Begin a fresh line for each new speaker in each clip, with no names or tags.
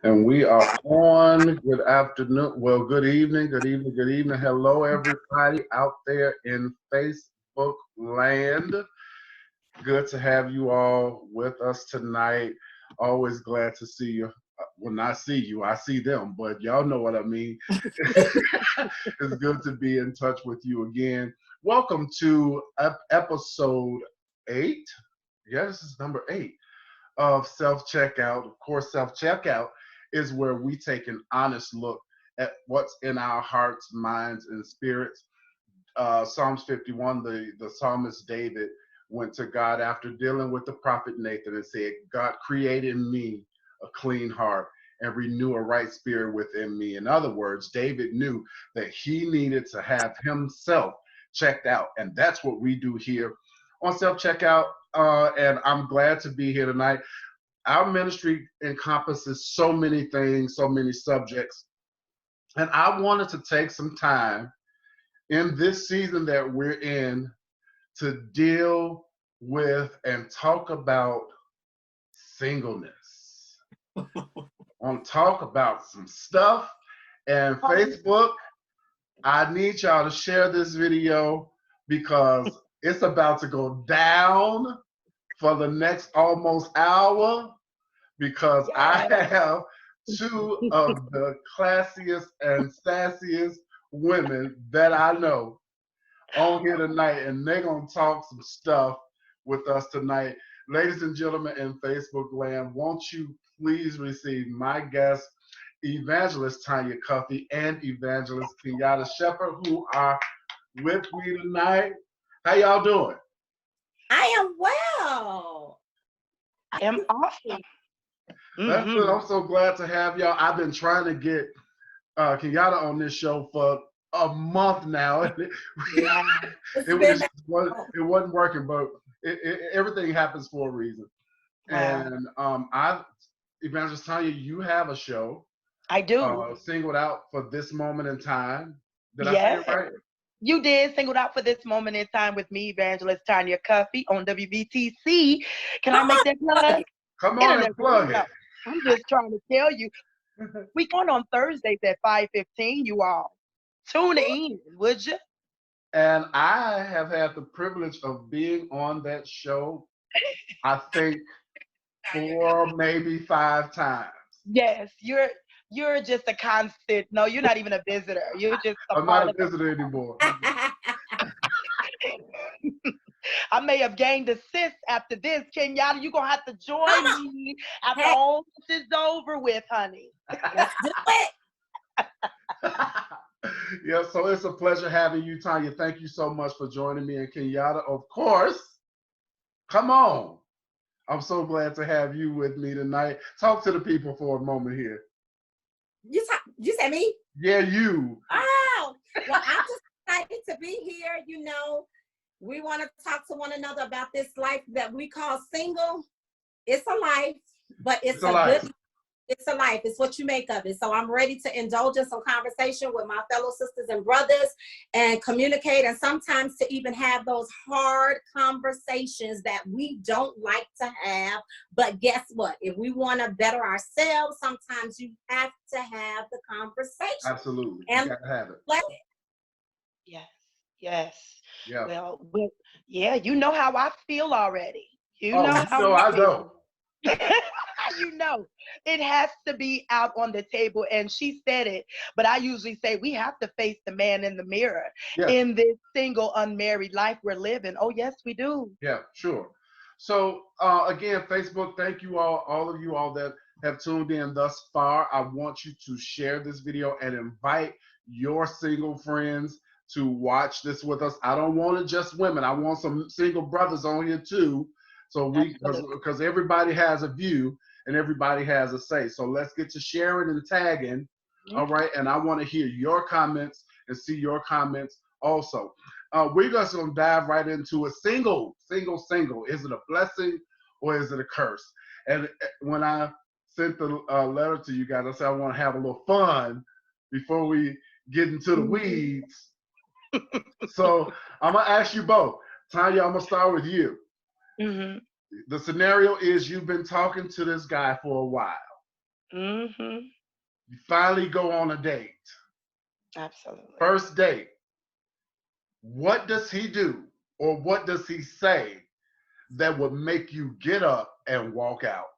And we are on. Good afternoon. Well, good evening. Good evening. Good evening. Hello, everybody out there in Facebook land. Good to have you all with us tonight. Always glad to see you. Well, not see you, I see them, but y'all know what I mean. It's good to be in touch with you again. Welcome to episode 8. Yeah, this is number 8 of self checkout. Of course, self checkout is where we take an honest look at what's in our hearts, minds, and spirits. Psalms 51, the psalmist David went to God after dealing with the prophet Nathan and said, God, create in me a clean heart and renew a right spirit within me. In other words, David knew that he needed to have himself checked out. And that's what we do here on Self Checkout. And I'm glad to be here tonight. Our ministry encompasses so many things, so many subjects. And I wanted to take some time in this season that we're in to deal with and talk about singleness. I want to talk about some stuff. And Facebook, I need y'all to share this video because it's about to go down for the next almost hour because I have two of the classiest and sassiest women that I know on here tonight, and they're going to talk some stuff with us tonight. Ladies and gentlemen in Facebook land, won't you please receive my guest, Evangelist Tanya Cuffie and Evangelist Kenyatta Shepard, who are with me tonight. How y'all doing?
I am well.
I am awesome.
That's good. I'm so glad to have y'all. I've been trying to get Kenyatta on this show for a month now. It wasn't working, but everything happens for a reason. Wow. And Evangelist Tanya, you have a show.
I do.
Singled out for this moment in time. Did
yes.
I say it right?
You did. Singled out for this moment in time with me, Evangelist Tanya Cuffie on WBTC. Can I make that plug?
Come on and plug it.
I'm just trying to tell you. We going on Thursdays at 5:15, you all. Tune in, would you?
And I have had the privilege of being on that show, I think, 4, maybe 5 times.
Yes, you're just a constant. No, you're not even a visitor. You're just
I'm not a visitor anymore.
I may have gained assist after this. Kenyatta, you're going to have to join me after all this is over with, honey.
Let's do it.
Yeah, so it's a pleasure having you, Tanya. Thank you so much for joining me. And Kenyatta, of course, come on. I'm so glad to have you with me tonight. Talk to the people for a moment here.
You said me?
Yeah, you.
Oh, well, I'm just excited to be here. You know, we want to talk to one another about this life that we call single. It's a life, but it's a
life.
good. It's a life. It's what you make of it. So I'm ready to indulge in some conversation with my fellow sisters and brothers and communicate, and sometimes to even have those hard conversations that we don't like to have. But guess what? If we want to better ourselves, sometimes you have to have the conversation.
Absolutely.
And
you gotta have it.
Yes.
Yeah.
Well, yeah, you know how I feel already.
I know.
You know, it has to be out on the table, and she said it, but I usually say we have to face the man in the mirror in this single, unmarried life we're living. Oh, yes, we do.
Yeah, sure. So, again, Facebook, thank you all of you all that have tuned in thus far. I want you to share this video and invite your single friends to watch this with us. I don't want it just women. I want some single brothers on here too. So because everybody has a view and everybody has a say. So let's get to sharing and tagging. All right. And I want to hear your comments and see your comments also. We're just going to dive right into it. Single. Is it a blessing or is it a curse? And when I sent the letter to you guys, I said I want to have a little fun before we get into the weeds. So I'm going to ask you both. Tanya, I'm going to start with you. The scenario is you've been talking to this guy for a while.
Mm-hmm.
You finally go on a date.
Absolutely.
First date. What does he do or what does he say that would make you get up and walk out?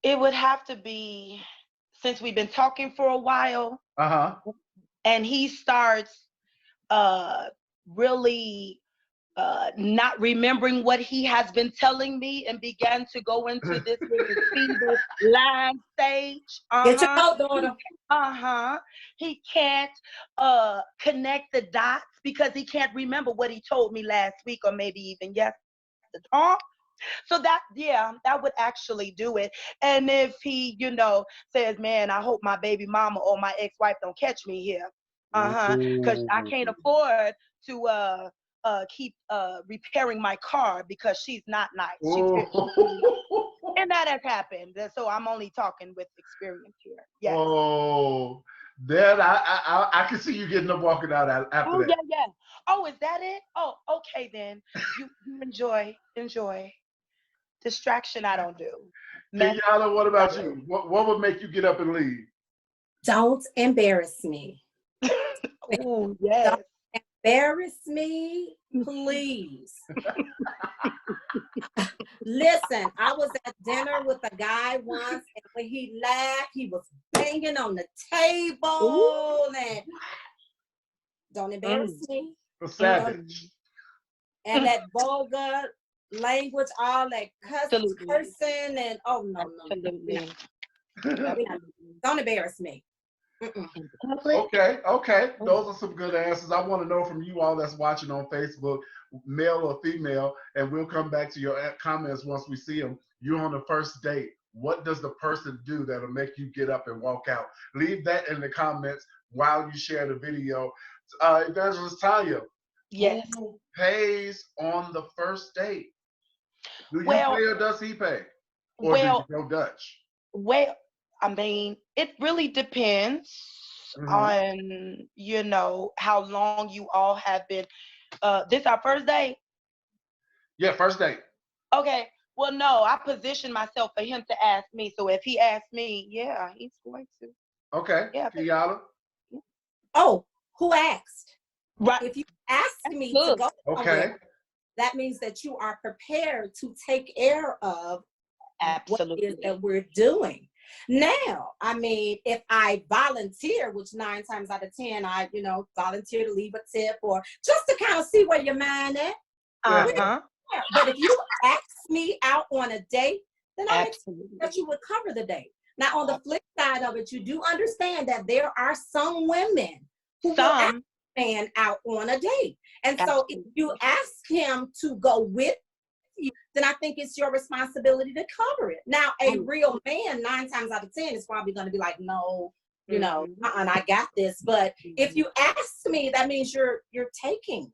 It would have to be, since we've been talking for a while,
Uh-huh.
and he starts uh really not remembering what he has been telling me and began to go into this little feeble line stage.
Get your out, daughter.
He can't connect the dots because he can't remember what he told me last week or maybe even yesterday. So that, yeah, that would actually do it. And if he, says, man, I hope my baby mama or my ex-wife don't catch me here. Because I can't afford to keep repairing my car because she's not nice. And that has happened. So I'm only talking with experience here. Yes.
Oh, then I can see you getting up walking out after that.
Yeah. Oh, is that it? Oh, okay then. You enjoy. Distraction I don't do.
Kenyatta, what about you? What would make you get up and leave?
Don't embarrass me.
Oh, yes.
Don't embarrass me, please. Listen, I was at dinner with a guy once, and when he laughed, he was banging on the table. And don't embarrass me.
A savage.
And that vulgar language, all that cursing, and oh no. Don't embarrass me.
Okay. Those are some good answers. I want to know from you all that's watching on Facebook, male or female, and we'll come back to your comments once we see them. You're on the first date. What does the person do that'll make you get up and walk out? Leave that in the comments while you share the video. Evangelist Tanya,
yes.
who pays on the first date? Do you
Well,
pay or does he pay? Or do you go Dutch?
Well, I mean, it really depends on, how long you all have been. This our first date?
Yeah, first date.
Okay. Well, no, I position myself for him to ask me. So if he asks me, yeah, he's going to.
Okay.
Yeah.
Kenyatta?
Oh, who asked?
Right.
If you ask me to go somewhere, that means that you are prepared to take care of what it is that we're doing. Now, I mean, if I volunteer, which 9 times out of 10, I, volunteer to leave a tip or just to kind of see where your mind at. But if you ask me out on a date, then I expect that you would cover the date. Now, on the flip side of it, you do understand that there are some women who will ask a man out on a date. And so if you ask him to go with you, then I think it's your responsibility to cover it. Now, a real man, 9 times out of 10, is probably going to be like, no, I got this. But if you ask me, that means you're taking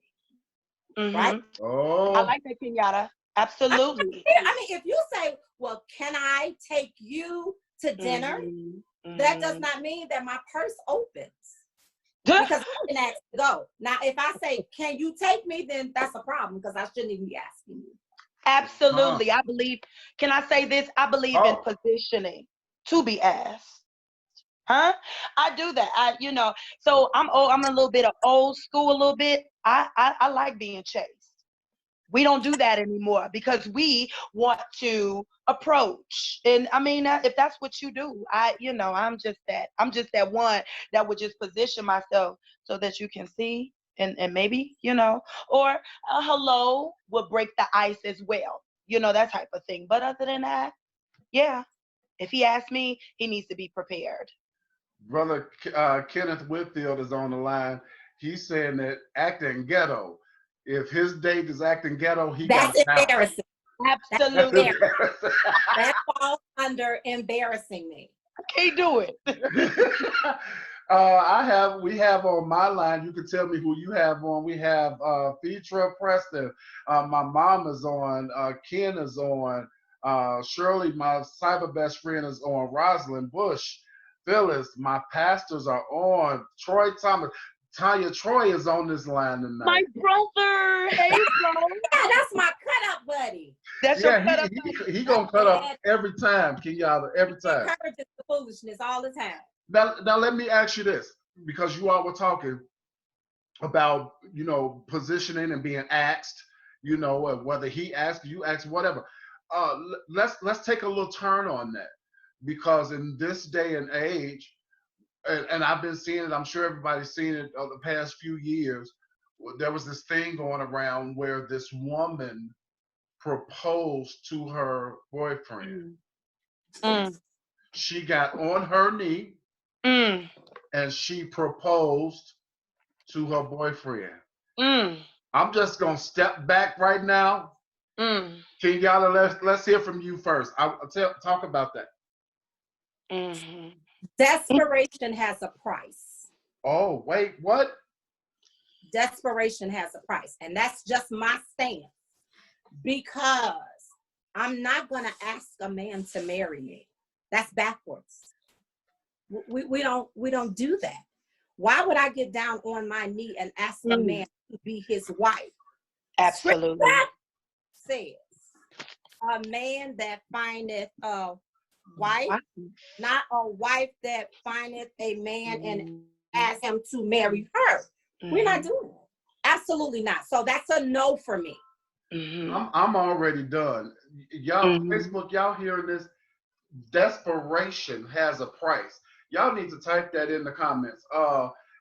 me, right?
Oh,
I like that, Kenyatta. Absolutely.
I mean, if you say, well, can I take you to dinner? That does not mean that my purse opens. Because I can ask to go. Now, if I say, can you take me, then that's a problem because I shouldn't even be asking you.
Absolutely. I believe, can I say this? I believe in positioning to be asked. I do that. So I'm a little bit of old school a little bit. I like being chased. We don't do that anymore because we want to approach. And I mean, if that's what you do, I'm just that one that would just position myself so that you can see and maybe, or a hello would break the ice as well, that type of thing. But other than that, yeah, if he asks me, he needs to be prepared.
Brother Kenneth Whitfield is on the line. He's saying that acting ghetto. If his date is acting ghetto,
that's embarrassing.
Absolutely.
That falls under embarrassing me.
I can't do it.
We have on my line, you can tell me who you have on. We have Feetra Preston. My mom is on. Ken is on. Shirley, my cyber best friend, is on. Rosalind Bush. Phyllis, my pastors are on. Troy Thomas. Tanya Troy is on this line tonight.
My brother. Hey, bro.
Yeah, that's my cut up buddy.
That's your cut up.
He gonna cut up every time, Kenyatta, every
He
time.
encourages the foolishness all the time.
Now let me ask you this, because you all were talking about, positioning and being asked, whether he asked, you asked, whatever. Let's take a little turn on that, because in this day and age, and I've been seeing it, I'm sure everybody's seen it the past few years, there was this thing going around where this woman proposed to her boyfriend. She got on her knee and she proposed to her boyfriend. I'm just gonna step back right now. Kenyatta, let's hear from you first. Talk about that.
Desperation has a price.
Oh, wait, what?
Desperation has a price. And that's just my stance. Because I'm not gonna ask a man to marry me. That's backwards. We don't do that. Why would I get down on my knee and ask a man to be his wife?
Absolutely.
That says a man that findeth a wife, not a wife that findeth a man and asks him to marry her. We're not doing it. Absolutely not. So that's a no for me.
I'm already done. Y'all, Facebook, y'all hearing this? Desperation has a price. Y'all need to type that in the comments.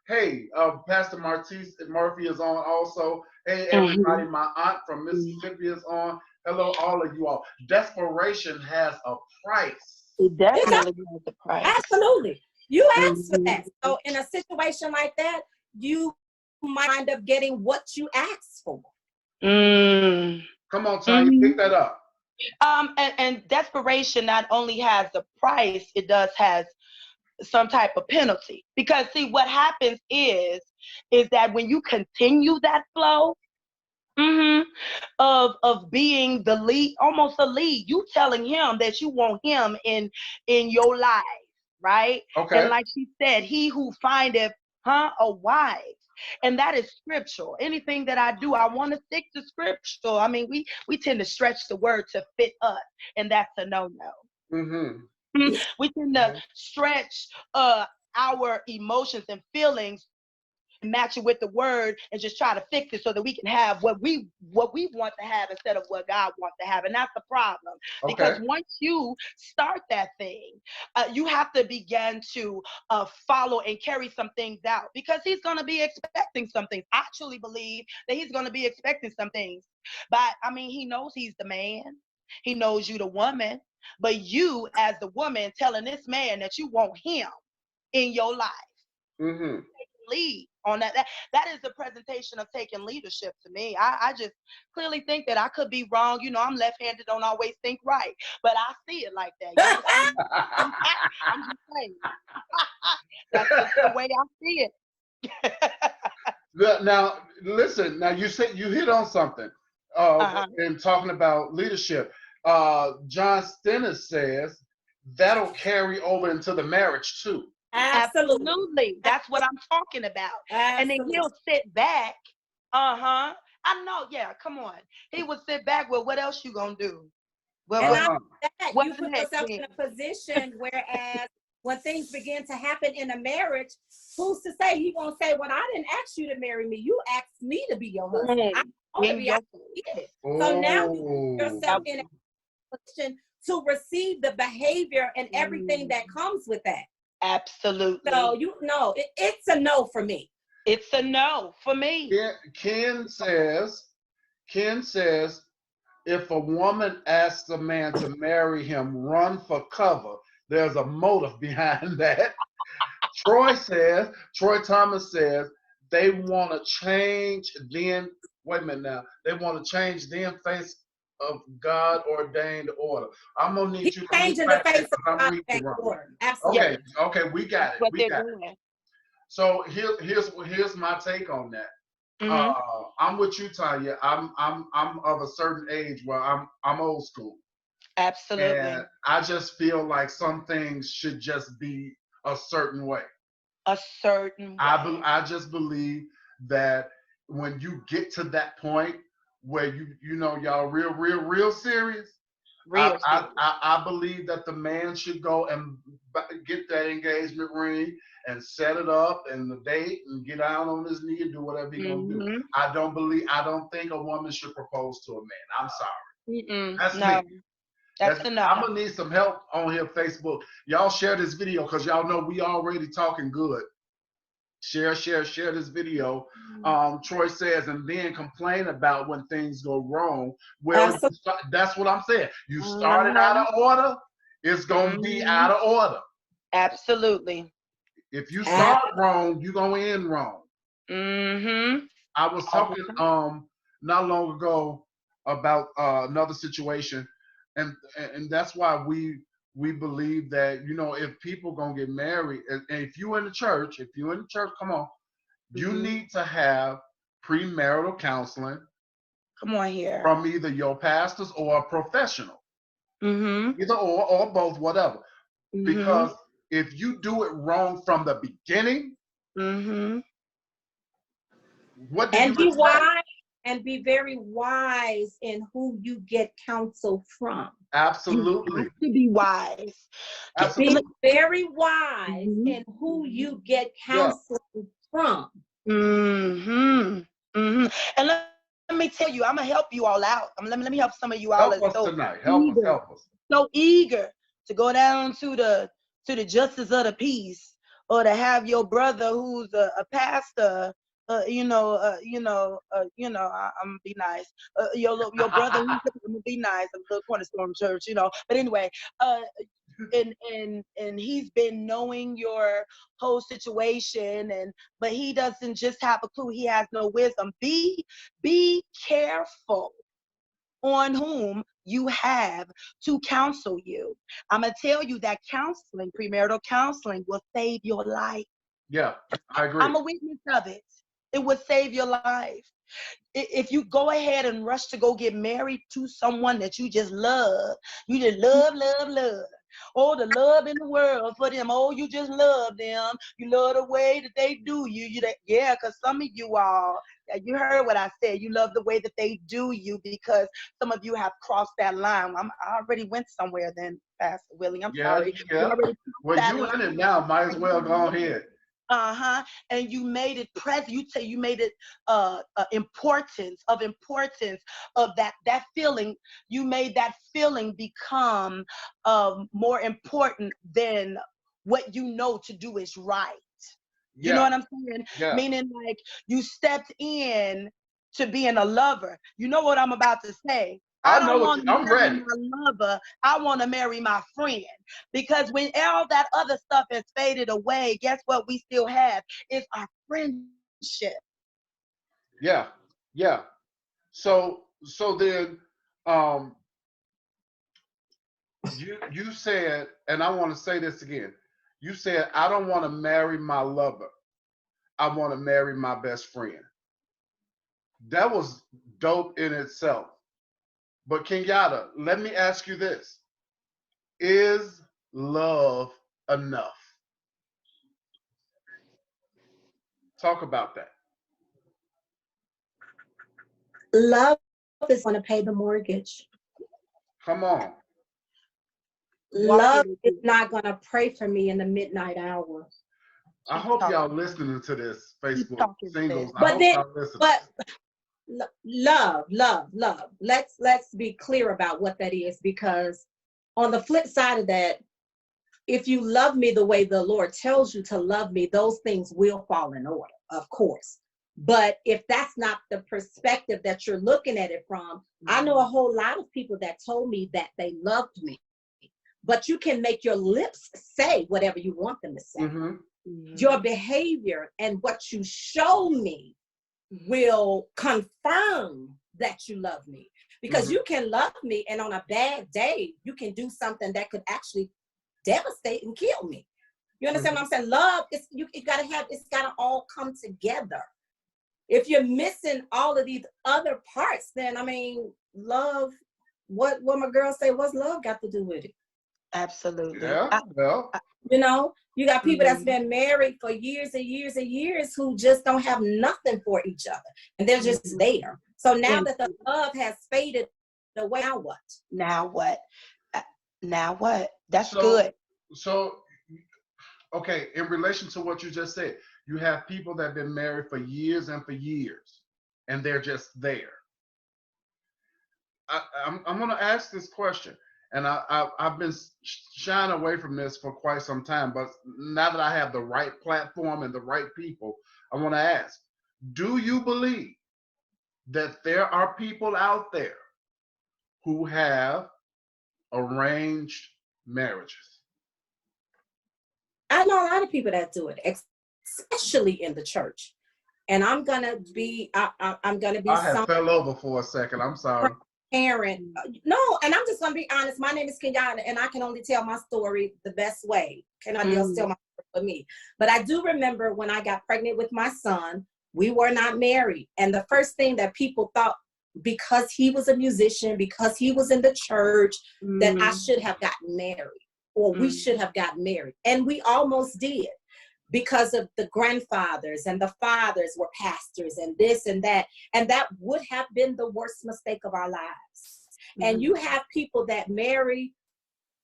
Hey, Pastor Murphy is on also. Hey, everybody, my aunt from Mississippi is on. Hello, all of you all. Desperation has a price.
It definitely has a price.
Absolutely. You asked for that. So in a situation like that, you might end up getting what you asked for.
Come on, Tanya, pick that up.
And desperation not only has a price, it does has some type of penalty. Because see, what happens is that when you continue that flow of being the lead, almost a lead, you telling him that you want him in your life, right?
Okay.
And like she said, he who findeth a wife. And that is scriptural. Anything that I do, I want to stick to scriptural. I mean, we tend to stretch the word to fit us, and that's a no-no. We tend to stretch our emotions and feelings, match it with the word, and just try to fix it so that we can have what we want to have instead of what God wants to have. And that's the problem.
Okay.
Because once you start that thing, you have to begin to follow and carry some things out, because he's going to be expecting some things. I truly believe that he's going to be expecting some things. But I mean, he knows he's the man. He knows you the woman. But you as the woman telling this man that you want him in your life. Lead on that. That is the presentation of taking leadership to me. I just clearly think that I could be wrong. I'm left-handed, don't always think right, but I see it like that. I'm just saying. That's just the way I see it.
Now, listen. Now you said you hit on something in talking about leadership. John Stennis says that'll carry over into the marriage too.
Absolutely. That's what I'm talking about.
Absolutely.
And then he'll sit back. I know. Yeah, come on. He would sit back. Well, what else you gonna do? Well,
and not that, you put
next
yourself
thing?
in a position whereas when things begin to happen in a marriage, who's to say he won't say, "Well, I didn't ask you to marry me. You asked me to be your husband." I want to be So now you put yourself in a position to receive the behavior and everything that comes with that.
Absolutely.
So it's a no for me.
It's a no for me.
Ken says, if a woman asks a man to marry him, run for cover. There's a motive behind that. Troy Thomas says, they want to change then. Wait a minute now. They want to change the face of God ordained order. I'm gonna need you to
changing the face of God ordained order. Absolutely.
Okay, we got it.
What
we
they're
got
doing.
it. So here's my take on that. I'm with you, Tanya. I'm of a certain age where I'm old school.
Absolutely.
And I just feel like some things should just be a certain way.
a certain way.
I just believe that when you get to that point where you know y'all real serious, I believe that the man should go and get that engagement ring and set it up and the date and get out on his knee and do whatever he's gonna do. I don't think a woman should propose to a man. I'm sorry. That's me.
That's enough.
I'm gonna need some help on here, Facebook. Y'all share this video because y'all know we already talking good. Share this video. Troy says, and then complain about when things go wrong. Well, that's what I'm saying. You started out of order, it's gonna be out of order.
Absolutely.
If you start wrong, you're gonna end wrong. I was talking not long ago about another situation, and that's why we believe that, you know, if people gonna get married, and if you're in the church, come on, you need to have premarital counseling.
Come on here.
From either your pastors or a professional. Either or both, whatever. Because if you do it wrong from the beginning, what do you expect?
And be very wise in who you get counsel from.
Absolutely.
You have to be wise.
Absolutely.
Be very wise in who you get counsel from.
And let me tell you, I'm gonna help you all out. Let me help some of you all.
Help us tonight. Help us.
So eager to go down to the justice of the peace, or to have your brother who's a pastor. I'm gonna be nice. Your brother, I'm gonna be nice. I'm a little cornerstone church, you know. But anyway, and he's been knowing your whole situation, but he doesn't just have a clue. He has no wisdom. Be careful on whom you have to counsel you. I'm gonna tell you that counseling, premarital counseling, will save your life.
Yeah, I agree.
I'm a witness of it. It would save your life. If you go ahead and rush to go get married to someone that you just love, you just love. Oh, the love in the world for them. Oh, you just love them. You love the way that they do you. Yeah, because some of you all, you heard what I said. You love the way that they do you, because some of you have crossed that line. I already went somewhere then, Pastor Willie. I'm sorry.
Yeah. Well, you in it now. Might as well go ahead.
And you made it present. You made it importance of that feeling. You made that feeling become more important than what you know to do is right. You know what I'm saying?
Yeah.
Meaning, like, you stepped in to being a lover. You know what I'm about to say? I don't want to marry my lover. I want to marry my friend. Because when all that other stuff has faded away, guess what we still have? Is our friendship.
Yeah. So then you said, and I want to say this again. You said, I don't want to marry my lover. I want to marry my best friend. That was dope in itself. But Kenyatta, let me ask you this. Is love enough? Talk about that.
Love is going to pay the mortgage.
Come on.
Love is not going to pray for me in the midnight hour.
I hope y'all listening to this, Facebook singles.
Love. Let's be clear about what that is, because on the flip side of that, if you love me the way the Lord tells you to love me, those things will fall in order, of course. But if that's not the perspective that you're looking at it from, I know a whole lot of people that told me that they loved me, but you can make your lips say whatever you want them to say. Your behavior and what you show me will confirm that you love me, because you can love me and on a bad day you can do something that could actually devastate and kill me. You understand what I'm saying? Love is it's gotta all come together. If you're missing all of these other parts, then I mean, love, what my girl say, what's love got to do with it?
Absolutely.
Yeah, well,
you know, You got people that's been married for years and years and years who just don't have nothing for each other. And they're just there. So now that the love has faded away, now what?
Now what? Now what? That's good.
So, okay, in relation to what you just said, you have people that have been married for years and for years, and they're just there. I'm going to ask this question, and I've been shying away from this for quite some time, but now that I have the right platform and the right people, I want to ask, do you believe that there are people out there who have arranged marriages?
I know a lot of people that do it, especially in the church. And I'm gonna be
I had fell over for a second. I'm sorry.
Parent. No, and I'm just gonna be honest. My name is Kenyatta, and I can only tell my story the best way. Nobody else tell my story for me. But I do remember when I got pregnant with my son, we were not married. And the first thing that people thought, because he was a musician, because he was in the church, that I should have gotten married, or we should have gotten married. And we almost did, because of the grandfathers and the fathers were pastors and this and that. And that would have been the worst mistake of our lives. And you have people that marry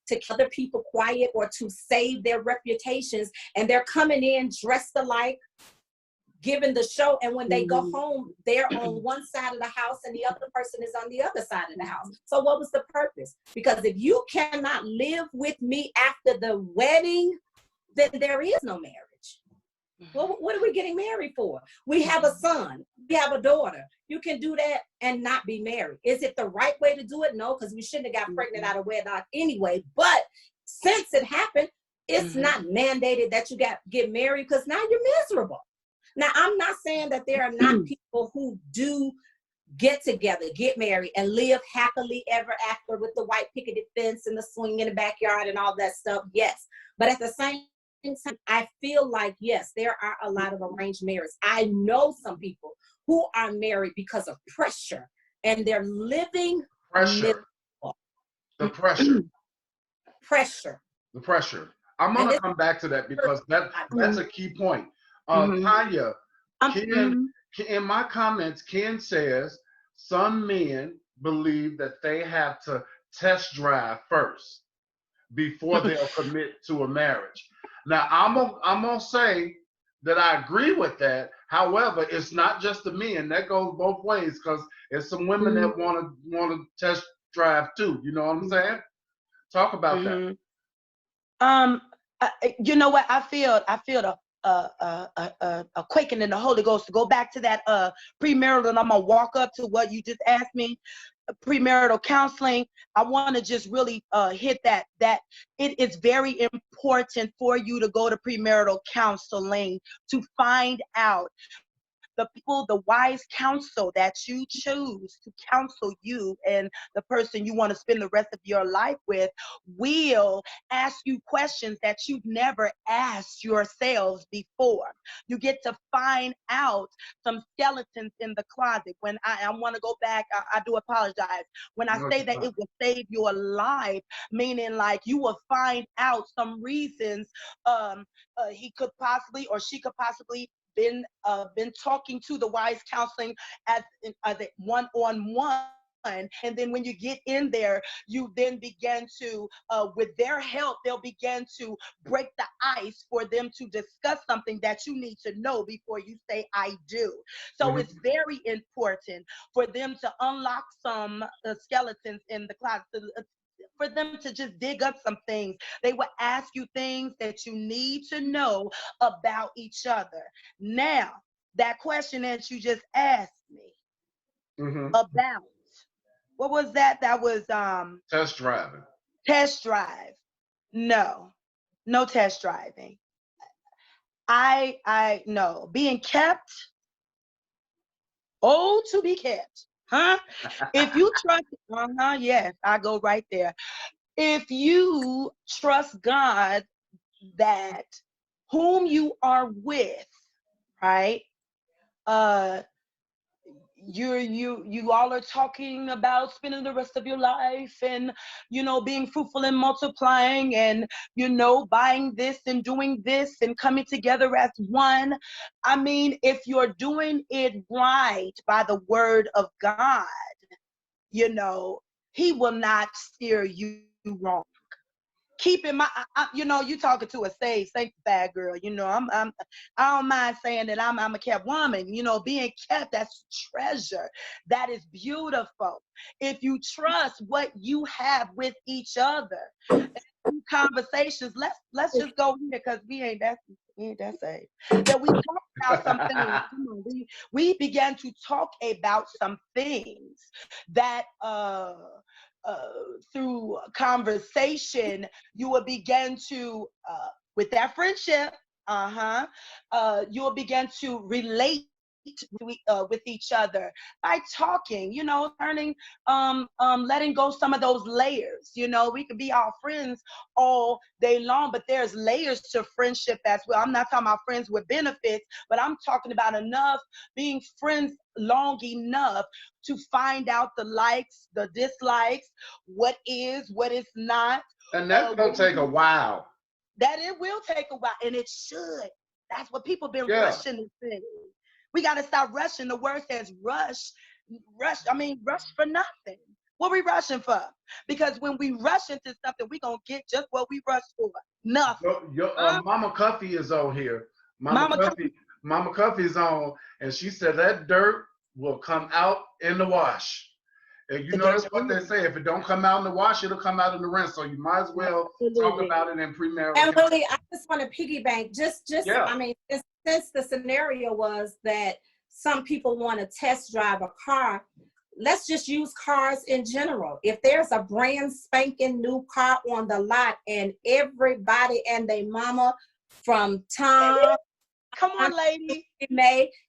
to keep other people quiet or to save their reputations, and they're coming in dressed alike, giving the show, and when they go home, they're on one side of the house and the other person is on the other side of the house. So what was the purpose? Because if you cannot live with me after the wedding, then there is no marriage. Well, what are we getting married for? We have a son, we have a daughter. You can do that and not be married. Is it the right way to do it? No, because we shouldn't have got pregnant out of wedlock anyway. But since it happened, it's not mandated that you get married, because now you're miserable. Now, I'm not saying that there are not people who do get together, get married, and live happily ever after with the white picketed fence and the swing in the backyard and all that stuff. Yes. But at the same time, I feel like, yes, there are a lot of arranged marriages. I know some people who are married because of pressure, and they're living
Pressure. The pressure.
Pressure.
The pressure. I'm going to come back to that, because that's a key point. Tanya, in my comments, Ken says some men believe that they have to test drive first before they'll commit to a marriage. Now, I'm gonna say that I agree with that. However, it's not just the men. That goes both ways, because there's some women that want to test drive too. You know what I'm saying? Talk about that.
You know what? I feel a quaking in the Holy Ghost to go back to that premarital, and I'm gonna walk up to what you just asked me. Premarital counseling. I want to just really hit that it is very important for you to go to premarital counseling to find out the people, the wise counsel that you choose to counsel you and the person you want to spend the rest of your life with will ask you questions that you've never asked yourselves before. You get to find out some skeletons in the closet. When I want to go back, I do apologize. When I say that it will save your life, meaning like you will find out some reasons he could possibly or she could possibly been talking to the wise counseling as a one-on-one. And then when you get in there, you then begin to, with their help, they'll begin to break the ice for them to discuss something that you need to know before you say, I do. So it's very important for them to unlock some skeletons in the closet, for them to just dig up some things. They will ask you things that you need to know about each other. Now, that question that you just asked me about, what was that? That was
test driving.
Test drive. No test driving. I no. Being kept, to be kept. Huh? If you trust, yes, I go right there. If you trust God that whom you are with, right? you all are talking about spending the rest of your life and, being fruitful and multiplying and, buying this and doing this and coming together as one. I mean, if you're doing it right by the word of God, he will not steer you wrong. Keep in mind, you talking to a saved, sanctified girl. I don't mind saying that I'm a kept woman. Being kept, that's treasure. That is beautiful. If you trust what you have with each other, conversations. Let's just go here because we ain't that saved. That we talk about something. We began to talk about some things that through conversation, you will begin to, with that friendship, you will begin to relate with each other by talking, learning, letting go some of those layers. We could be our friends all day long, but there's layers to friendship as well. I'm not talking about friends with benefits, but I'm talking about being friends long enough to find out the likes, the dislikes, what is not.
And that's gonna take a while.
That it will take a while, and it should. That's what people been rushing to say. We got to stop rushing. The word says rush for nothing. What we rushing for? Because when we rush into something, we going to get just what we rush for. Nothing.
Mama Cuffie is on here. Mama Cuffie is on, and she said that dirt will come out in the wash. And you notice what they say, if it don't come out in the wash, it'll come out in the rinse. So you might as well talk about it in premarital.
And Lily, I just want to piggyback, I mean, since the scenario was that some people want to test drive a car, let's just use cars in general. If there's a brand spanking new car on the lot and everybody and their mama from Tom,
come on, lady,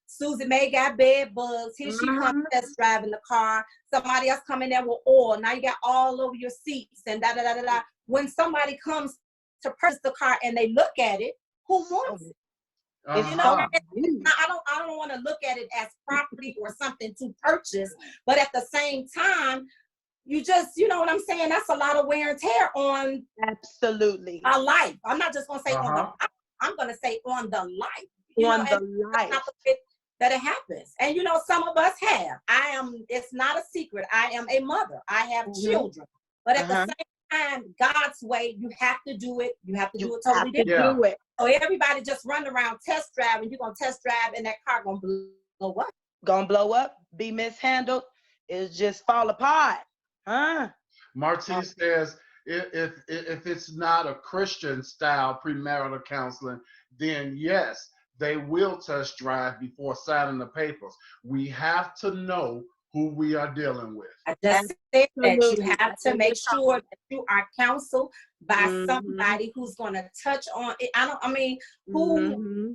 Susie May got bed bugs. Here she comes test driving the car. Somebody else come in there with oil. Now you got all over your seats and da da da da da. When somebody comes to purchase the car and they look at it, who wants it? I don't want to look at it as property or something to purchase, but at the same time, you know what I'm saying? That's a lot of wear and tear on
absolutely
our life. I'm not just gonna say on the. I'm gonna say on the life. That it happens, and some of us have. It's not a secret. I am a mother. I have children, but at the same time, God's way, you have to do it. You have to do it totally different.
Do it.
So everybody just run around test drive, and you're gonna test drive, and that car gonna blow up.
Gonna blow up, be mishandled, it'll just fall apart.
Marty says if it's not a Christian style premarital counseling, then yes, they will test drive before signing the papers. We have to know who we are dealing with.
I just said that you have to make sure that you are counseled by somebody who's going to touch on it. Who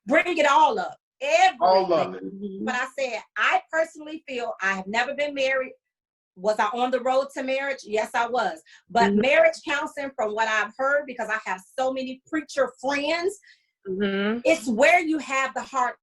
bring it all up. Everything.
All of it.
But I said, I personally feel I have never been married. Was I on the road to marriage? Yes, I was. But marriage counseling, from what I've heard, because I have so many preacher friends, it's where you have the hard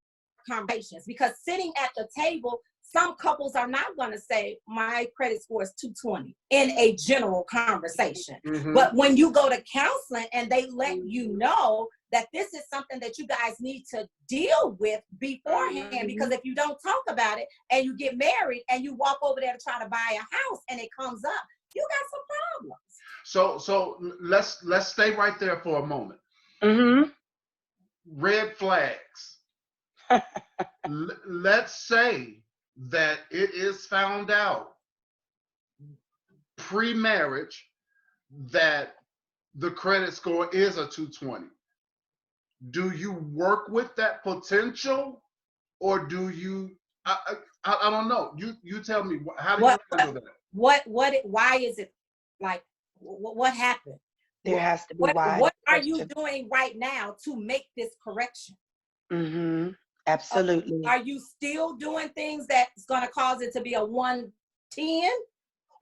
conversations. Because sitting at the table, some couples are not going to say, my credit score is 220 in a general conversation. But when you go to counseling and they let you know that this is something that you guys need to deal with beforehand, because if you don't talk about it and you get married and you walk over there to try to buy a house and it comes up, you got some problems.
So let's stay right there for a moment. Red flags. Let's say that it is found out pre-marriage that the credit score is a 220. Do you work with that potential, or do you? I don't know. You tell me. How do you handle that?
Why is it like? What happened?
There has to be why.
What are you doing right now to make this correction?
Absolutely.
Are you still doing things that's going to cause it to be a 110,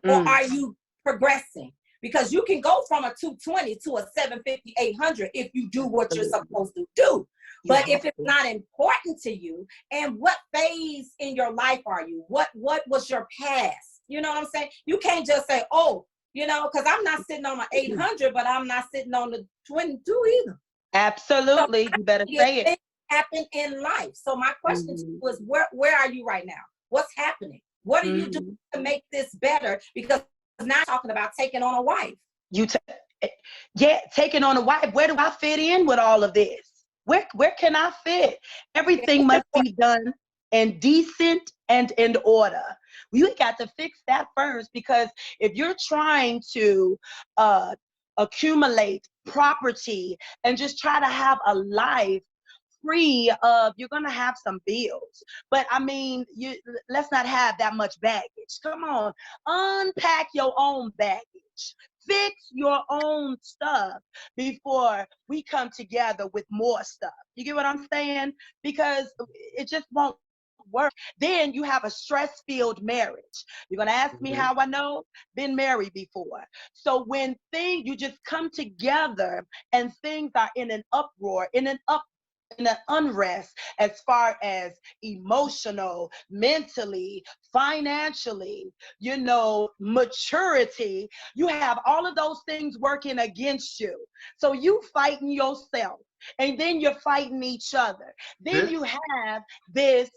or are you progressing? because you can go from a 220 to a 750, 800 if you do what you're supposed to do. But if it's not important to you, and what phase in your life are you? What was your past? You know what I'm saying? You can't just say, oh, you know, because I'm not sitting on my 800, but I'm not sitting on the 22 either.
Absolutely.
So
you better say it.
Things happen in life. So my question to you is, where are you right now? What's happening? What are you doing to make this better? Because I'm not talking about taking on a wife.
Taking on a wife. Where do I fit in with all of this? Where can I fit? Everything must be done in decent and in order. You got to fix that first, because if you're trying to accumulate property and just try to have a life free of, you're gonna have some bills. But I mean, let's not have that much baggage. Come on, unpack your own baggage. Fix your own stuff before we come together with more stuff. You get what I'm saying? Because it just won't work. Then you have a stress-filled marriage. You're gonna ask me how I know? Been married before. So when you just come together and things are in an uproar, in an unrest, as far as emotional, mentally, financially, maturity, you have all of those things working against you. So you fighting yourself, and then you're fighting each other. Then you have this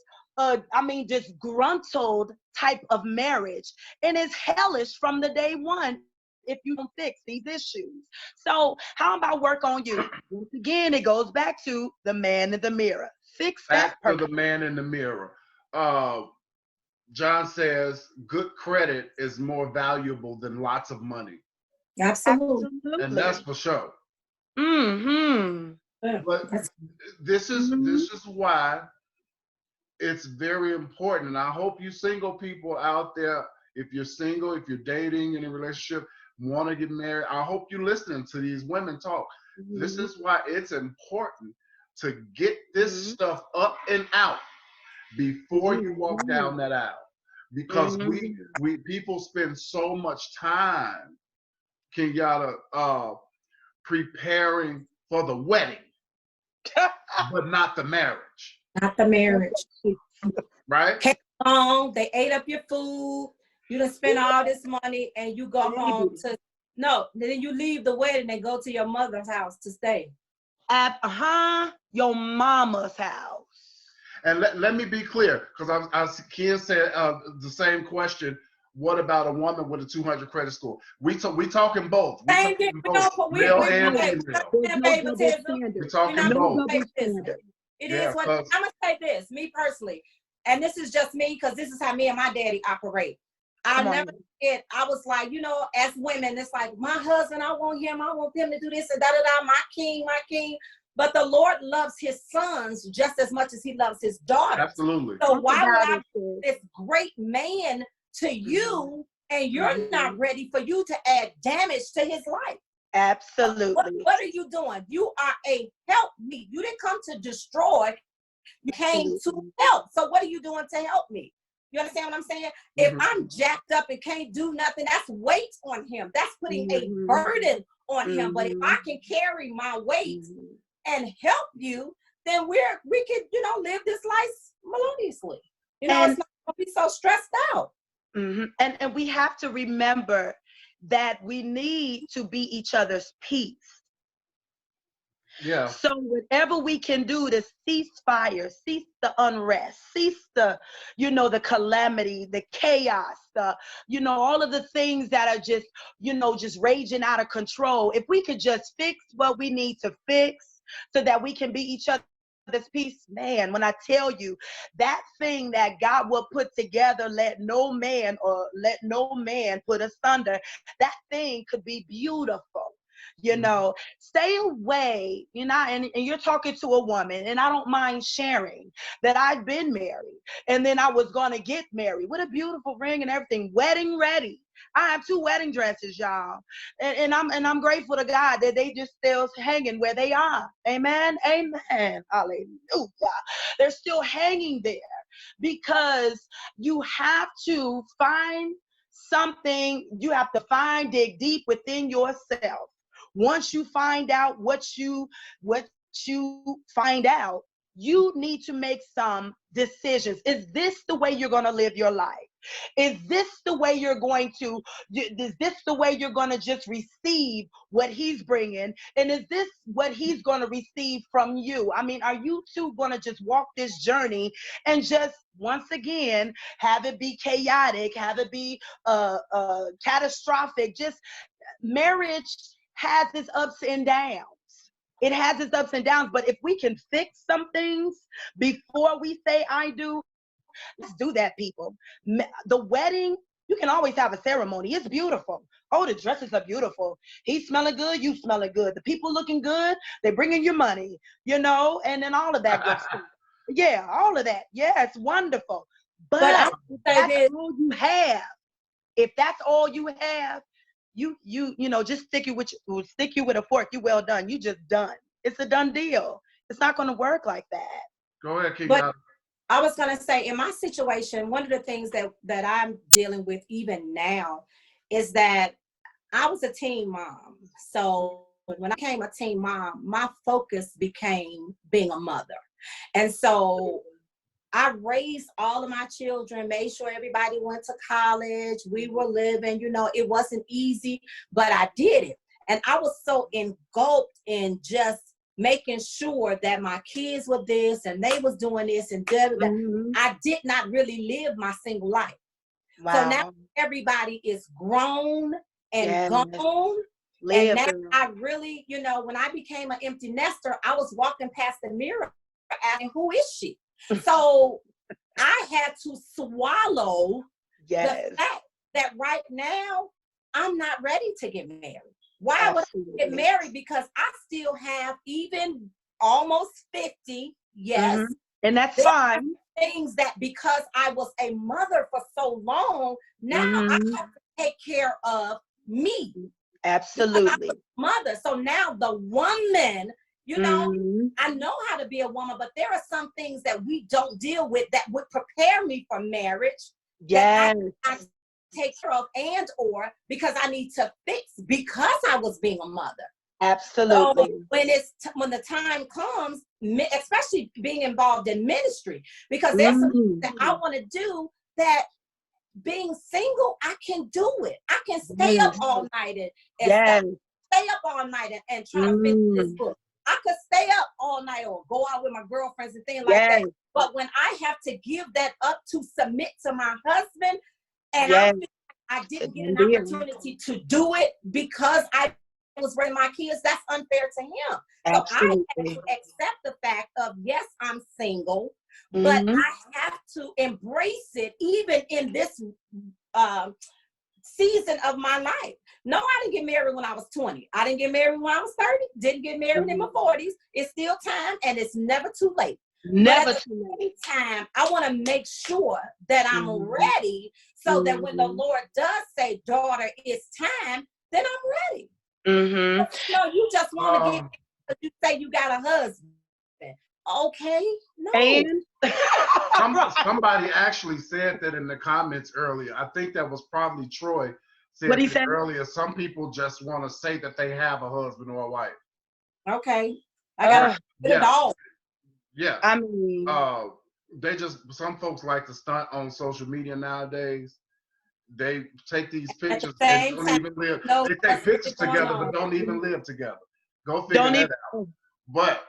disgruntled type of marriage, and it's hellish from the day one if you don't fix these issues. So how about work on you? Once again, it goes back to the man in the mirror. Fix that.
Back to the man in the mirror. John says good credit is more valuable than lots of money.
Absolutely.
And that's for sure. But this is why it's very important. And I hope you single people out there, if you're single, if you're dating in a relationship, want to get married, I hope you're listening to these women talk. This is why it's important to get this stuff up and out before you walk down that aisle. Because we people spend so much time, Kenyatta, preparing for the wedding, but not the marriage.
Not the marriage.
Right?
Came home, they ate up your food, you done spend all this money, and you go home then you leave the wedding and go to your mother's house to stay.
Your mama's house.
And let me be clear, because Ken said the same question. What about a woman with a 200 credit score? We talking both. We talking both, male and female. We're talking both.
It is what I'm gonna say. This, me personally, and this is just me, because this is how me and my daddy operate. I never forget. I was like, as women, it's like, my husband, I want him to do this and da da da. My king, my king. But the Lord loves his sons just as much as he loves his daughters.
Absolutely.
So why would I bring this great man to you, and you're not ready for you to add damage to his life?
Absolutely.
What are you doing? You are a help me. You didn't come to destroy. You came to help. So what are you doing to help me? You understand what I'm saying? If I'm jacked up and can't do nothing, that's weight on him. That's putting a burden on him. But if I can carry my weight and help you, then we can, live this life melodiously. It's not going to be so stressed out.
And we have to remember that we need to be each other's peace.
Yeah.
So whatever we can do to cease fire, cease the unrest, cease the, the calamity, the chaos, all of the things that are just, just raging out of control. If we could just fix what we need to fix so that we can be each other's peace, man, when I tell you that thing that God will put together, let no man put asunder, that thing could be beautiful. Stay away, and you're talking to a woman, and I don't mind sharing that I've been married, and then I was going to get married with a beautiful ring and everything, wedding ready. I have 2 wedding dresses, y'all, and I'm grateful to God that they just still hanging where they are. Amen. Hallelujah. They're still hanging there, because you have to find something you have to dig deep within yourself. Once you find out what you find out, you need to make some decisions. Is this the way you're going to live your life? Is this the way you're going to, is this the way you're going to just receive what he's bringing? And is this what he's going to receive from you? I mean, are you two going to just walk this journey and just, once again, have it be chaotic, have it be catastrophic? Just, marriage has its ups and downs. It has its ups and downs, but if we can fix some things before we say I do, let's do that, people. The wedding, you can always have a ceremony. It's beautiful. Oh, the dresses are beautiful. He's smelling good, you smelling good. The people looking good, they're bringing you money, you know, and then all of that good stuff. Yeah, all of that. Yeah, it's wonderful. But if that's all you have, if that's all you have, you know, just stick you with a fork. You well done. You just done. It's a done deal. It's not going to work like that.
Go ahead, Kenyatta.
But I was going to say, in my situation, one of the things that I'm dealing with even now is that I was a teen mom. So when I became a teen mom, my focus became being a mother. And so I raised all of my children, made sure everybody went to college. We were living, you know, it wasn't easy, but I did it. And I was so engulfed in just making sure that my kids were this and they was doing this and that. Mm-hmm. I did not really live my single life. Wow. So now everybody is grown and gone. And now I really, you know, when I became an empty nester, I was walking past the mirror asking, who is she? So I had to swallow the fact that right now I'm not ready to get married. Why would I get married? Because I still have, even almost 50, yes. Mm-hmm.
And that's fine.
Things that because I was a mother for so long, now I have to take care of me.
Absolutely.
Mother. So now the woman, you know, I know how to be a woman, but there are some things that we don't deal with that would prepare me for marriage.
Yes.
I take care of and or because I need to fix because I was being a mother.
Absolutely.
So when the time comes, especially being involved in ministry, because there's something that I want to do that being single, I can do it. I can stay up all night and stay up all night and try to finish this book. I could stay up all night or go out with my girlfriends and things like that. But when I have to give that up to submit to my husband, and I didn't get an opportunity to do it because I was raising my kids, that's unfair to him. Absolutely. So I have to accept the fact of, yes, I'm single, but I have to embrace it even in this season of my life. No, I didn't get married when I was 20. I didn't get married when I was 30. Didn't get married in my 40s. It's still time, and it's never too late.
Never
but at the same time, I want to make sure that I'm ready so that when the Lord does say, daughter, it's time, then I'm ready. No, you just want to get because you say you got a husband. Okay, no.
And
somebody actually said that in the comments earlier. I think that was probably Troy said earlier. Some people just want to say that they have a husband or a wife.
Okay. I got a dog.
Yeah.
I mean,
some folks like to stunt on social media nowadays. They take these pictures and don't even live. They take pictures together but don't even live together. Go figure that out. But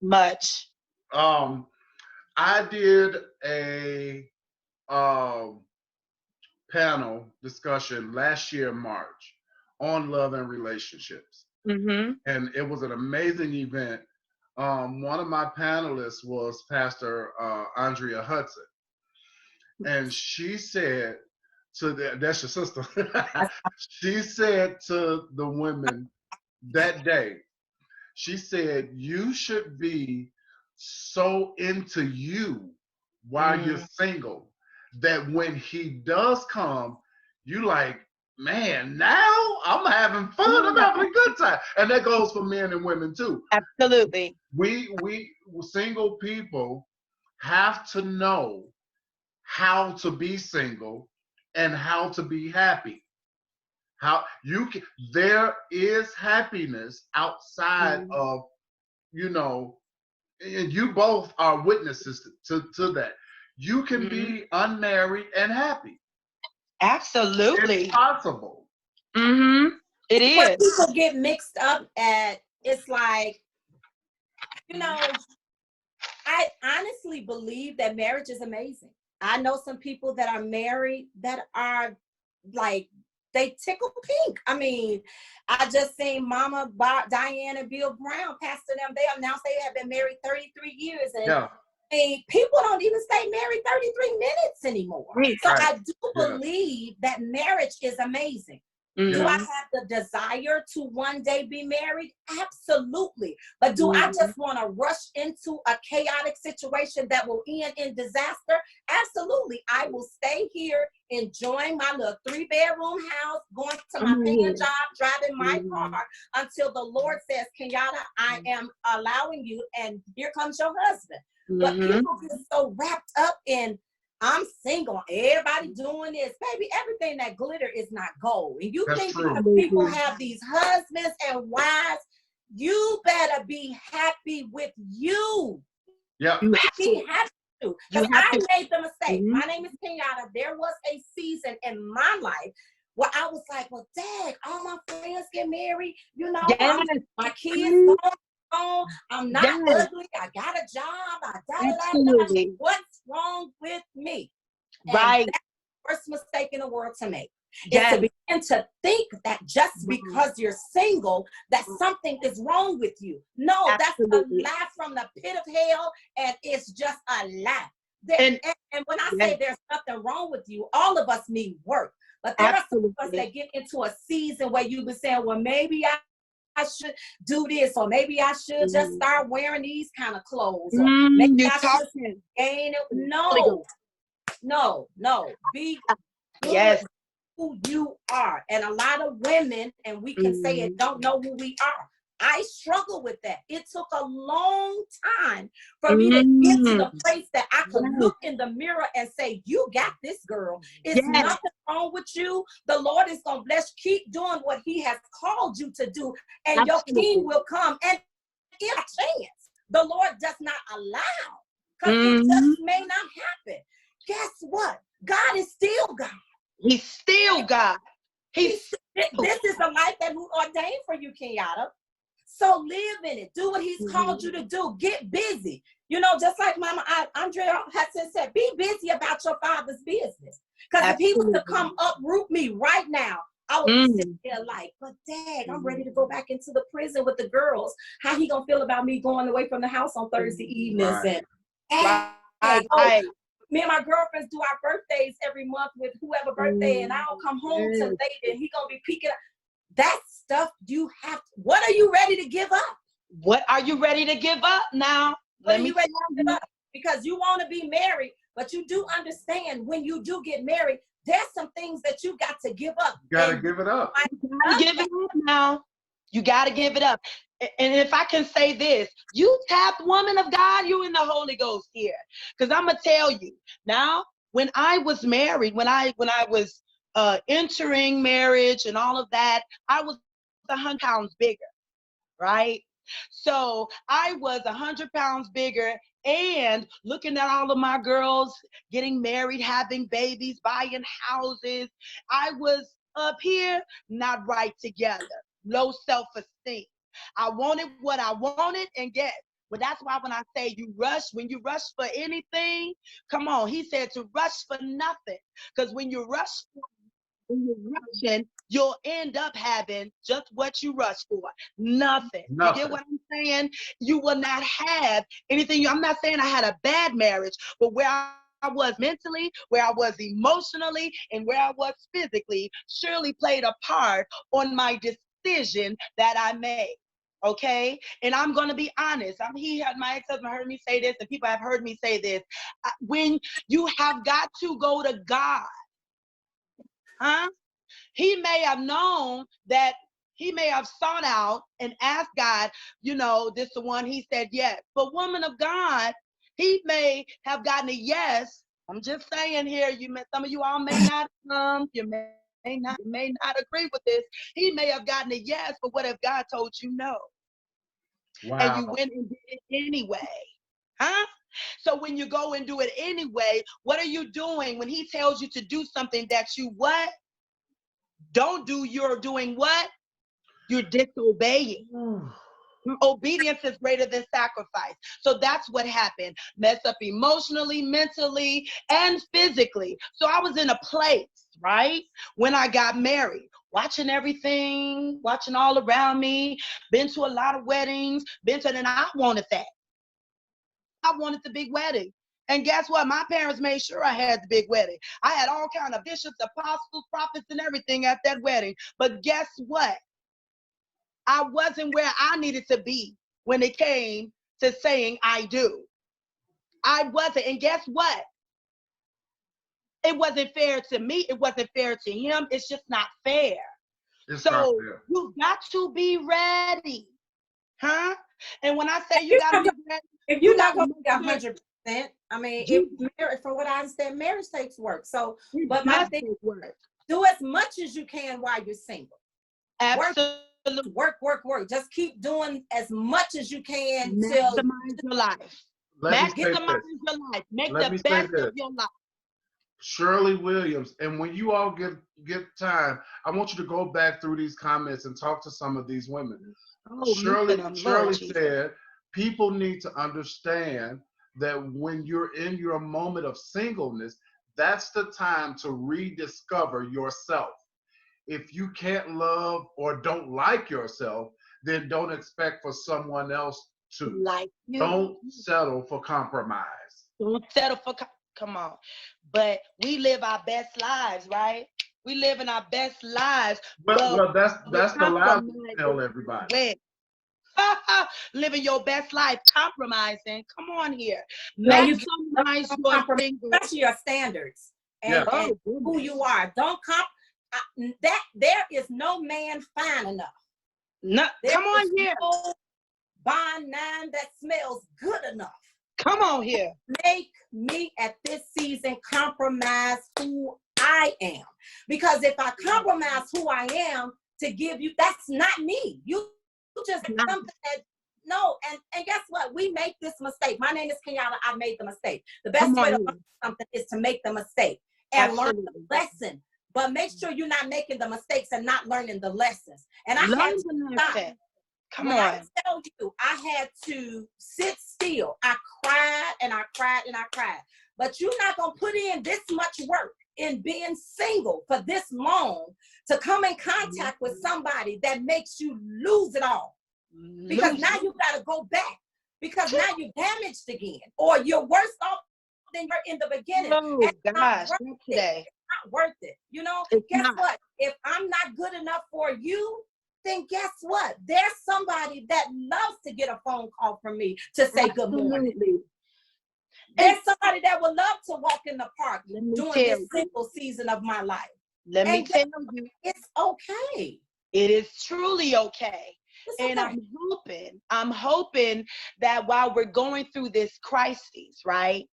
much.
I did a panel discussion last year in March on love and relationships. And it was an amazing event. One of my panelists was Pastor Andrea Hudson. And she said that's your sister. She said to the women that day, she said, you should be so into you while you're single that when he does come, you like, man, now I'm having fun. I'm having a good time. And that goes for men and women too.
Absolutely.
We single people have to know how to be single and how to be happy. How you can, there is happiness outside of, you know, and you both are witnesses to that. You can be unmarried and happy.
Absolutely.
It's possible.
It is.
What people get mixed up at, it's like, you know, I honestly believe that marriage is amazing. I know some people that are married that are like, they tickle pink. I mean, I just seen Mama Diane and Bill Brown, pastor them. They announced they have been married 33 years. And
Yeah.
I mean, people don't even stay married 33 minutes anymore. So I do believe that marriage is amazing. Do I have the desire to one day be married? Absolutely. But do I just want to rush into a chaotic situation that will end in disaster? Absolutely. I will stay here enjoying my little 3-bedroom house, going to my paying job, driving my car until the Lord says, Kenyatta, I am allowing you, and here comes your husband. But people get so wrapped up in, I'm single, everybody doing this. Baby, everything that glitter is not gold. And you think because people have these husbands and wives, you better be happy with you.
Yeah.
You be happy to. Because I made the mistake. My name is Kenyatta. There was a season in my life where I was like, well, dang, all my friends get married. You know, my kids I'm not ugly. I got a job. What's wrong with me? And that's the first mistake in the world to make. Is to begin to think that just because you're single, that something is wrong with you. No, that's a lie from the pit of hell, and it's just a lie. And when I say there's nothing wrong with you, all of us need work. But there are some of us that get into a season where you be saying, well, maybe I should do this, or maybe I should just start wearing these kind of clothes, or maybe I should gain it. No. Be who you are. And a lot of women, and we can say it, don't know who we are. I struggle with that. It took a long time for me to get to the place that I could look in the mirror and say, you got this, girl. It's nothing wrong with you. The Lord is going to bless. Keep doing what he has called you to do, and your king will come. And if a chance the Lord does not allow, because it just may not happen, guess what? God is still God.
He's still God. This
is the life that he ordained for you, Kenyatta. So live in it. Do what he's called you to do. Get busy. You know, just like Mama Andrea has said, be busy about your father's business. Because if he was to come uproot me right now, I would be sitting there like, but Dad, I'm ready to go back into the prison with the girls. How he gonna feel about me going away from the house on Thursday evenings? And me and my girlfriends do our birthdays every month with whoever birthday, and I'll come home too late, and he gonna be peeking. That stuff you have to, what are you ready to give up?
What are you ready to give up now?
What are you ready to give up? Because you want to be married, but you do understand when you do get married, there's some things that you got to give up.
You gotta give it up.
You gotta give it up now. You gotta give it up. And if I can say this, you tapped, woman of God, you in the Holy Ghost here. Because I'm gonna tell you, now, when I was married, when I was entering marriage and all of that, I was 100 pounds bigger, right? So I was 100 pounds bigger, and looking at all of my girls getting married, having babies, buying houses, I was up here not right together, low self-esteem. I wanted what I wanted, and get. Well, that's why when I say when you rush for anything, come on, he said to rush for nothing. Because when you're rushing, you'll end up having just what you rush for. Nothing. You get what I'm saying? You will not have anything. I'm not saying I had a bad marriage, but where I was mentally, where I was emotionally, and where I was physically surely played a part on my decision that I made. Okay, and I'm gonna be honest. My ex-husband heard me say this, and people have heard me say this. When you have got to go to God, he may have known that he may have sought out and asked God, this the one. He said yes. But woman of God, he may have gotten a yes I'm just saying here, some of you all may not you may not agree with this. He may have gotten a yes, but what if God told you no?
Wow.
And you went and did it anyway? Huh? So when you go and do it anyway, what are you doing when he tells you to do something that you what? Don't do, you're doing what? You're disobeying. Obedience is greater than sacrifice. So that's what happened. Mess up emotionally, mentally, and physically. So I was in a place, right, when I got married, watching everything, watching all around me, been to a lot of weddings, and I wanted that. I wanted the big wedding. And guess what? My parents made sure I had the big wedding. I had all kinds of bishops, apostles, prophets, and everything at that wedding. But guess what? I wasn't where I needed to be when it came to saying I do. I wasn't. And guess what? It wasn't fair to me. It wasn't fair to him. It's just not fair. So you got to be ready. Huh? And when I say you got to be ready,
if you're not going to be 100%, I mean, from what I understand, marriage takes work. So, but my thing, do as much as you can while you're single.
Absolutely.
Work. Just keep doing as much as you can.
Maximize your life. Maximize your life. Make the best of your life.
Shirley Williams, and when you all get time, I want you to go back through these comments and talk to some of these women. Shirley said, people need to understand that when you're in your moment of singleness, that's the time to rediscover yourself. If you can't love or don't like yourself, then don't expect for someone else to.
Like you.
Don't settle for compromise.
Don't settle for, come on. But we live our best lives, right? We live in our best lives.
Well, that's the lie we tell everybody.
Living your best life, compromising. Come on here.
Maximize your standards and who you are. Don't that there is no man fine enough.
No, come on here.
No bond nine that smells good enough.
Come on here.
Make me at this season compromise who I am. Because if I compromise who I am to give you, that's not me. You just something that, no, and guess what? We make this mistake. My name is Kenyatta. I made the mistake. The best way to learn something is to make the mistake and learn the lesson. But make sure you're not making the mistakes and not learning the lessons. And I had to stop.
Come on.
I tell you, I had to sit still. I cried and I cried and I cried. But you're not going to put in this much work in being single for this long to come in contact with somebody that makes you lose it all. Because now you got to go back. Because now you're damaged again. Or you're worse off than you were in the beginning.
Oh, gosh. Today.
It's not worth it. You know, guess what? If I'm not good enough for you, then guess what? There's somebody that loves to get a phone call from me to say good morning. There's somebody that would love to walk in the park during this single season of my life.
Let me tell you,
it's okay.
It is truly okay. And I'm hoping that while we're going through this crisis, right?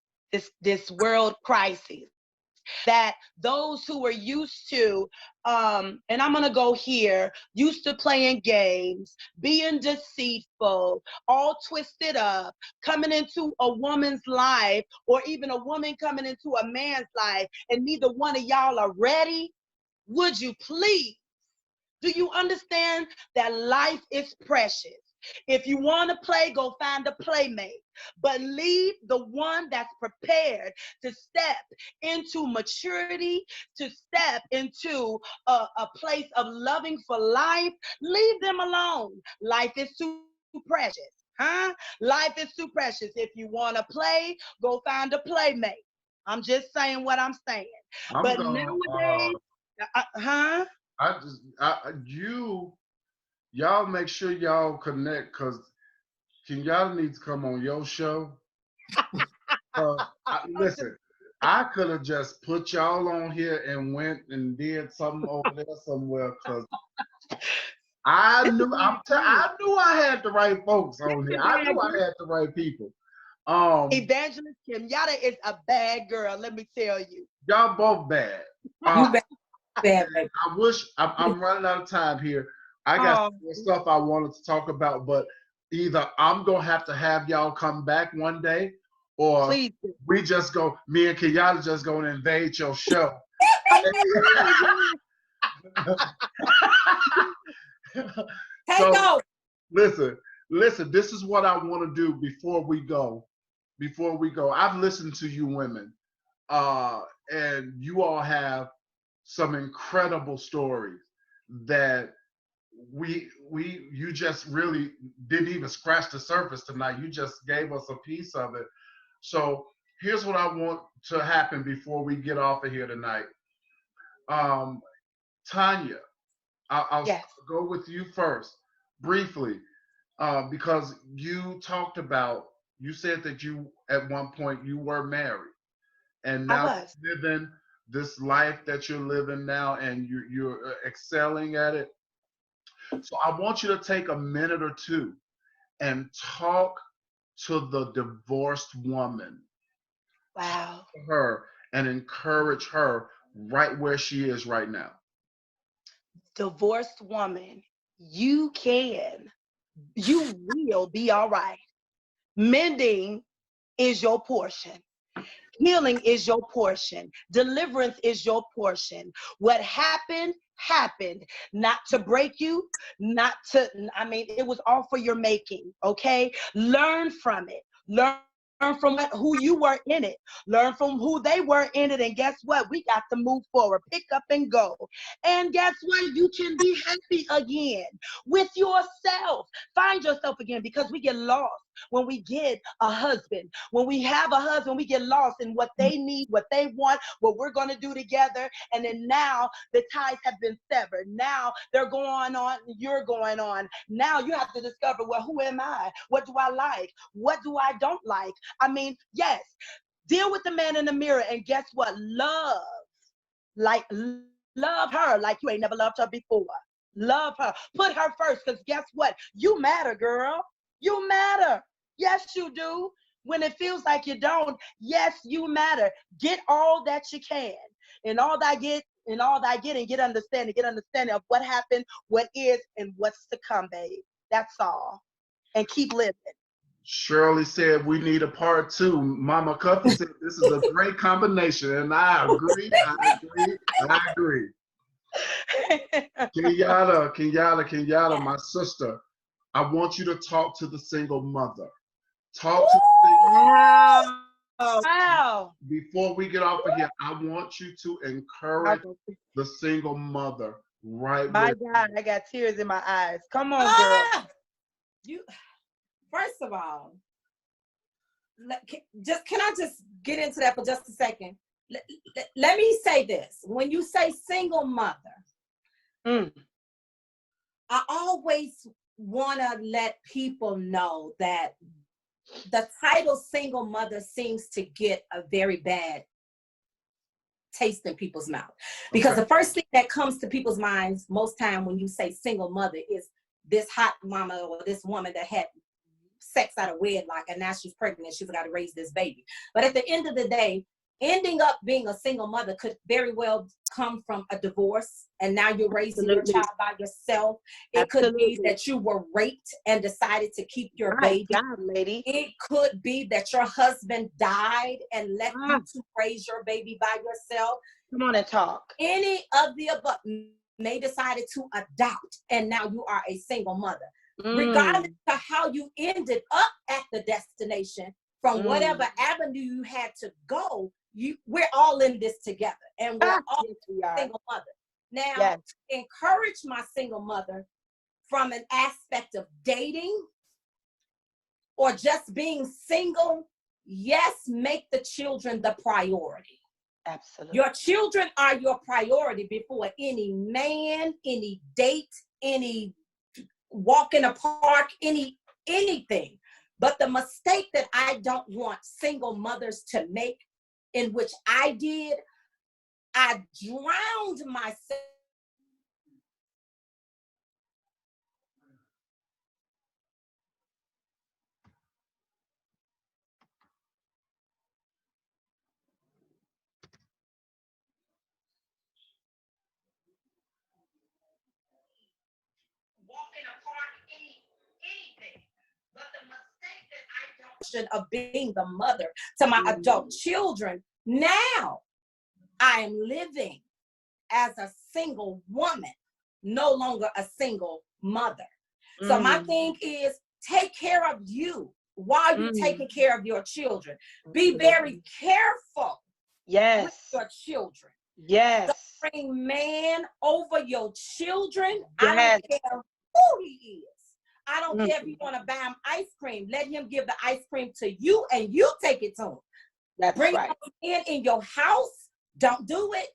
This world crisis, that those who are used to, and I'm going to go here, used to playing games, being deceitful, all twisted up, coming into a woman's life, or even a woman coming into a man's life, and neither one of y'all are ready, would you please? Do you understand that life is precious? If you want to play, go find a playmate. But leave the one that's prepared to step into maturity, to step into a place of loving for life. Leave them alone. Life is too precious. Huh? Life is too precious. If you want to play, go find a playmate. I'm just saying what I'm saying. But nowadays,
y'all make sure y'all connect, because Kenyatta needs to come on your show. Listen, I could have just put y'all on here and went and did something over there somewhere, because I knew I had the right folks on here. I knew I had the right people.
Evangelist Kenyatta is a bad girl, let me tell you.
Y'all both bad.
You bad, baby.
I wish I'm running out of time here. I got some stuff I wanted to talk about, but either I'm gonna have to have y'all come back one day, or
Please.
we just go. Me and Kenyatta just gonna invade your show.
Take off.
Listen. This is what I want to do before we go. I've listened to you women, and you all have some incredible stories that you just really didn't even scratch the surface tonight. You just gave us a piece of it. So here's what I want to happen before we get off of here tonight. Tanya, I'll go with you first, briefly, because you said that you at one point you were married, and now you're living this life that you're living now, and you're excelling at it. So I want you to take a minute or two and talk to the divorced woman.
Wow.
Talk to her and encourage her right where she is right now.
Divorced woman, you will be all right. Mending is your portion. Healing is your portion. Deliverance is your portion. What happened, not to break you, it was all for your making, okay? Learn from it. Learn from who you were in it. Learn from who they were in it. And guess what? We got to move forward, pick up and go. And guess what? You can be happy again with yourself. Find yourself again, because we get lost when we get a husband. When we have a husband, we get lost in what they need, what they want, what we're going to do together. And then now the ties have been severed. Now they're going on, you're going on. Now you have to discover, well, who am I? What do I like? What do I don't like? Yes, deal with the man in the mirror, and guess what? Love her like you ain't never loved her before. Love her. Put her first, because guess what? You matter, girl. You matter. Yes, you do. When it feels like you don't, yes, you matter. Get all that you can. And all that get, and get understanding. Get understanding of what happened, what is, and what's to come, babe. That's all. And keep living.
Shirley said we need a part 2. Mama Cuffie said this is a great combination, and I agree. Kenyatta, my sister, I want you to talk to the single mother. Talk to the single mother.
Wow.
Before we get off of here, I want you to encourage the single mother right
My God, I got tears in my eyes. Come on, girl.
First of all, can I just get into that for just a second? Let me say this. When you say single mother, I always want to let people know that the title single mother seems to get a very bad taste in people's mouth. Because the first thing that comes to people's minds most time when you say single mother is this hot mama or this woman that had sex out of wedlock and now she's pregnant and she's got to raise this baby. But at the end of the day, ending up being a single mother could very well come from a divorce, and now you're raising your child by yourself. It could be that you were raped and decided to keep your baby.
God, lady.
It could be that your husband died and left you to raise your baby by yourself.
Come on and talk.
Any of the above. They decided to adopt, and now you are a single mother. Regardless of how you ended up at the destination, from whatever avenue you had to go, we're all in this together, and we're all single mother. Now, encourage my single mother from an aspect of dating or just being single. Yes, make the children the priority.
Absolutely.
Your children are your priority before any man, any date, any walk in a park, anything. But the mistake that I don't want single mothers to make, in which I did, I drowned myself. of being the mother to my adult children. Now I am living as a single woman, no longer a single mother. So my thing is, take care of you while you're taking care of your children. Be very careful with your children.
Yes.
Don't bring man over your children.
Yes.
I don't care who he is. I don't care if you want to buy him ice cream. Let him give the ice cream to you and you take it to him.
That's
bring
right.
him in your house. Don't do it.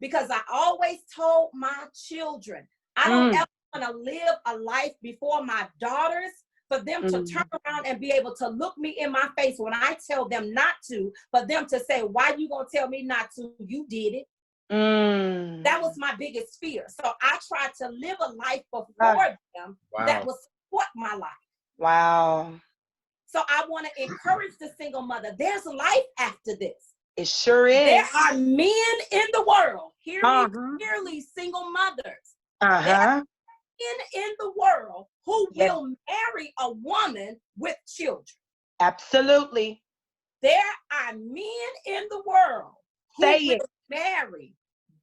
Because I always told my children, I don't ever want to live a life before my daughters for them to turn around and be able to look me in my face when I tell them not to, for them to say, why you gonna tell me not to? You did it. That was my biggest fear. So I tried to live a life before them that will support my life.
Wow.
So I want to encourage the single mother. There's life after this.
It sure is.
There are men in the world, hear me clearly, single mothers. There are men in the world who will marry a woman with children.
Absolutely.
There are men in the world who will marry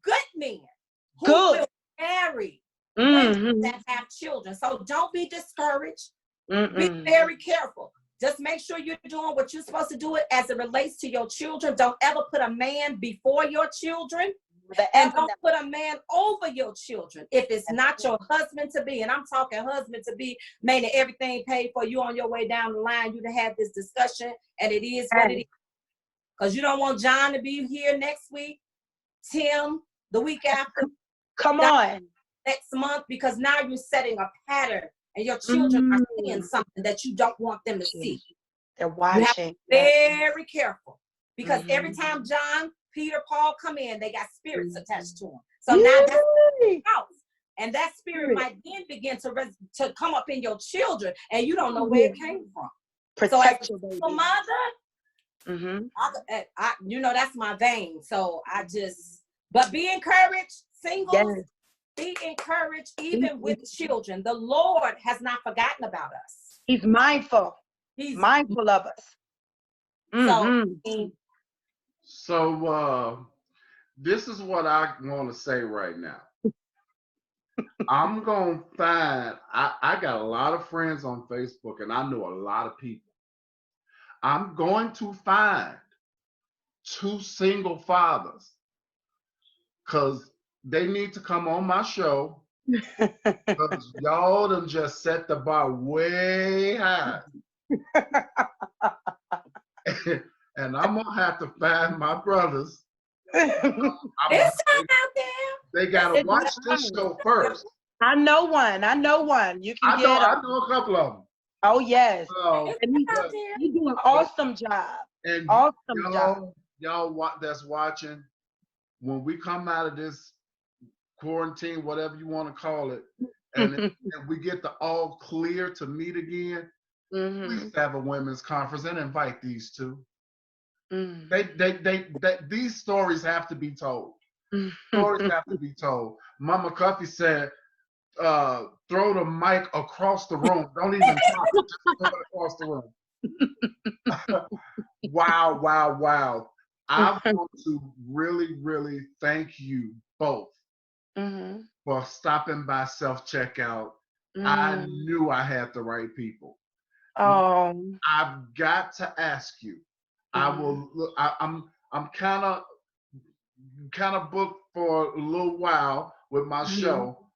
good men, who will marry women that have children. So don't be discouraged. Be very careful. Just make sure you're doing what you're supposed to do it as it relates to your children. Don't ever put a man before your children. And don't put a man over your children if it's not your husband to be. And I'm talking husband to be, meaning everything paid for you on your way down the line. You to have this discussion, and it is what it is. Because you don't want John to be here next week, Tim the week after.
Come on.
Next month, because now you're setting a pattern. And your children are seeing something that you don't want them to see.
They're watching.
You have to be very careful. Because every time John, Peter, Paul come in, they got spirits attached to them. So now that's the house. And that spirit might then begin to come up in your children, and you don't know where it came from.
Protect
so
your baby.
Mother, I, you know, that's my vein. So but be encouraged, singles.
Yes.
Be encouraged even with children. The Lord has not forgotten about us.
He's mindful. He's mindful of us.
So this is what I want to say right now. I'm going to find, I got a lot of friends on Facebook, and I know a lot of people. I'm going to find 2 single fathers, because they need to come on my show, because y'all done just set the bar way high. And I'm going to have to find my brothers.
There's some out there.
They got to watch this show first.
I know one. You can
I know a couple of them.
Oh, yes.
And
you do an awesome job.
And
awesome job.
Y'all that's watching, when we come out of this quarantine, whatever you want to call it, and we get the all clear to meet again, please have a women's conference and invite these 2. These stories have to be told. Stories have to be told. Mama Cuffie said, throw the mic across the room. Don't even talk, just throw it across the room. Wow. I want to really, really thank you both for stopping by self-checkout. I knew I had the right people. I've got to ask you. I'm kind of booked for a little while with my show,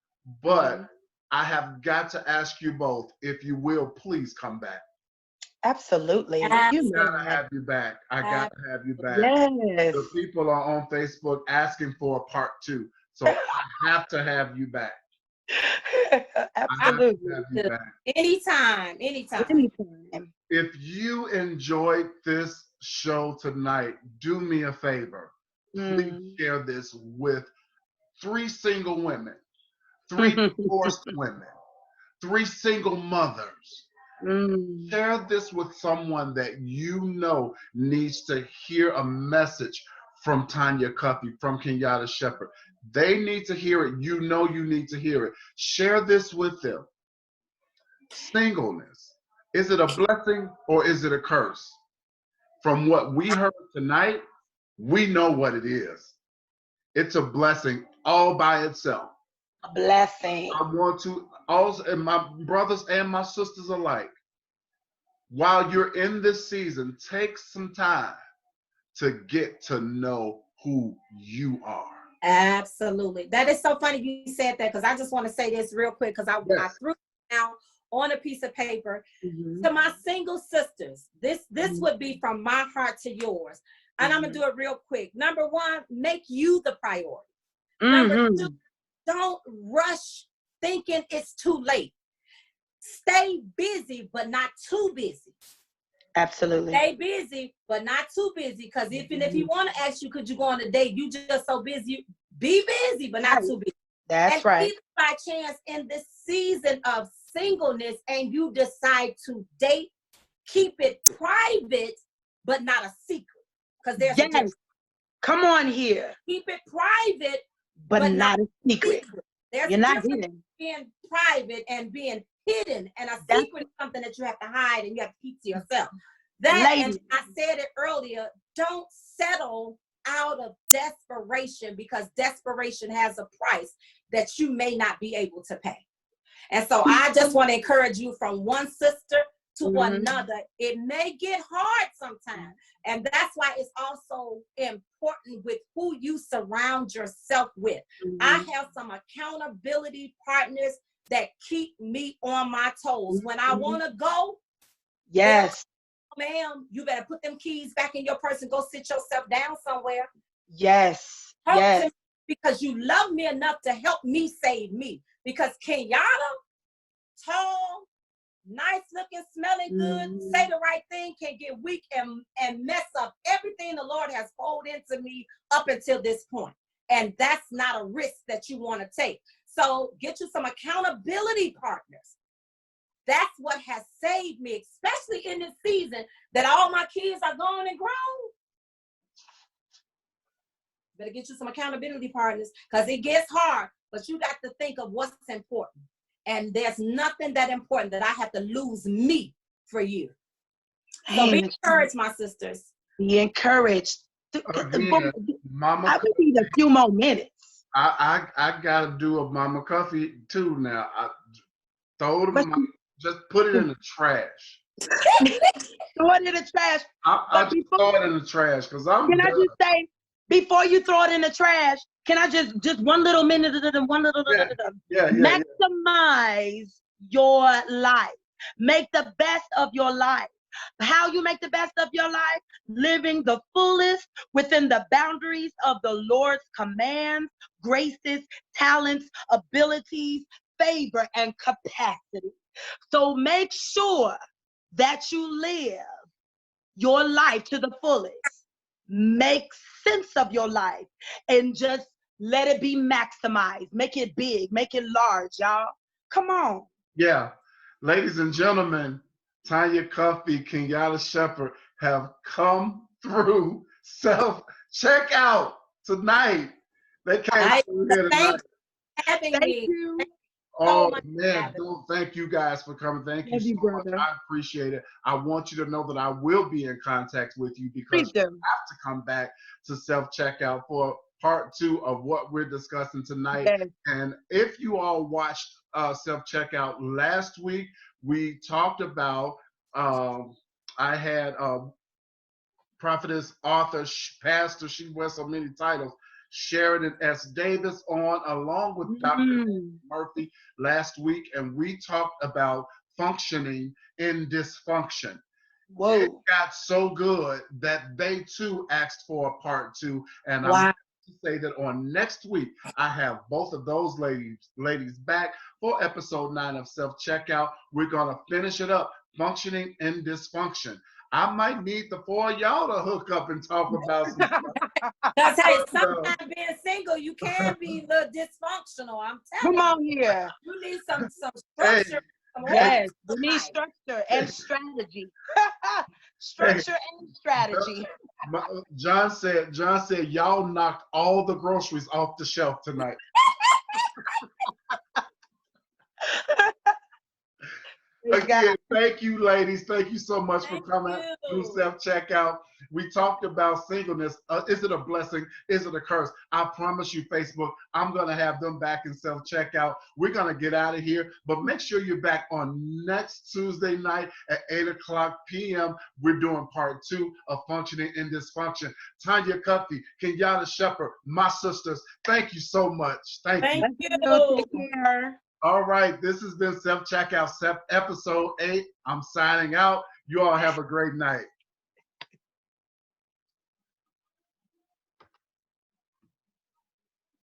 but I have got to ask you both, if you will, please come back.
Absolutely.
You gotta have you back. I gotta have you back.
Yes.
The people are on Facebook asking for a part 2, so I have to have you back.
Absolutely.
Have you back.
Anytime.
If you enjoyed this show tonight, do me a favor. Please share this with 3 single women, 3 divorced women, 3 single mothers. Share this with someone that you know needs to hear a message from Tanya Cuffie, from Kenyatta Shepard. They need to hear it. You know you need to hear it. Share this with them. Singleness Is it a blessing or is it a curse? From what we heard tonight, we know what it is. It's a blessing all by itself.
A blessing.
I want to also, and my brothers and my sisters alike, while you're in this season, take some time to get to know who you are.
Absolutely. That is so funny you said that, because I just want to say this real quick, because I threw it down on a piece of paper. To my single sisters, this would be from my heart to yours. And I'm going to do it real quick. Number one, make you the priority. Number two, don't rush thinking it's too late. Stay busy, but not too busy.
Absolutely.
Stay busy, but not too busy. Because even if he want to ask you, could you go on a date? You just so busy. Be busy, but not too busy.
That's right.
If by chance in this season of singleness and you decide to date, keep it private, but not a secret. Because there's a difference.
Come on here.
Keep it private,
but not a secret.
There's
You're
a
not
difference
hidden.
being private and being hidden, and a secret is something that you have to hide and you have to keep to yourself. That, and I said it earlier, don't settle out of desperation, because desperation has a price that you may not be able to pay. And so I just want to encourage you, from one sister to another. It may get hard sometimes. And that's why it's also important with who you surround yourself with. I have some accountability partners that keep me on my toes. When I want to go,
yes,
ma'am, you better put them keys back in your purse and go sit yourself down somewhere.
Yes, yes.
Because you love me enough to help me save me. Because Kenyatta, tall, nice looking, smelling good, say the right thing, can get weak and mess up everything the Lord has poured into me up until this point. And that's not a risk that you want to take. So get you some accountability partners. That's what has saved me, especially in this season that all my kids are grown and grown. Better get you some accountability partners, because it gets hard, but you got to think of what's important. And there's nothing that important that I have to lose me for you. So be encouraged, my sisters.
Be encouraged.
Again, Mama,
I would need a few more minutes.
I gotta do a Mama Cuffie too now. Just put it in the trash.
Throw it in the trash.
I just throw it in the trash because I'm.
Can I just say, before you throw it in the trash, can I just one little minute, maximize your life. Make the best of your life. How you make the best of your life? Living the fullest within the boundaries of the Lord's commands, graces, talents, abilities, favor, and capacity. So make sure that you live your life to the fullest. Make sense of your life and just let it be maximized. Make it big, make it large, y'all. Come on.
Yeah. Ladies and gentlemen, Tanya, Cuffie, Kenyatta, Shepard have come through self-checkout tonight. They came through here tonight.
Thank you.
Oh, man, thank you guys for coming. Thank you so much. I appreciate it. I want you to know that I will be in contact with you, because you have to come back to self-checkout for part 2 of what we're discussing tonight. Yes. And if you all watched self-checkout last week, we talked about, I had prophetess, author, pastor, she wears so many titles, Sheridan S. Davis on, along with Dr. Murphy last week, and we talked about functioning in dysfunction. Whoa. It got so good that they too asked for a part 2, and I'm happy to say that on next week, I have both of those ladies back for episode 9 of Self-Checkout. We're gonna finish it up, functioning in dysfunction. I might need the 4 of y'all to hook up and talk about some stuff.
Because hey, sometimes being single, you can be a little dysfunctional. I'm telling you.
Come on here.
You need some structure.
Yes, we need structure and strategy. Structure and strategy.
John said, y'all knocked all the groceries off the shelf tonight. Again, thank you, ladies. Thank you so much for
Thank
coming through
you.
self-checkout. We talked about singleness. Is it a blessing? Is it a curse? I promise you, Facebook, I'm going to have them back in self-checkout. We're going to get out of here, but make sure you're back on next Tuesday night at 8 p.m. We're doing part 2 of Functioning in Dysfunction. Tanya, Cuffie, Kenyatta, Shepard, my sisters, thank you so much. Thank you.
Thank you.
Take care.
All right, this has been Self-Checkout, episode 8. I'm signing out. You all have a great night.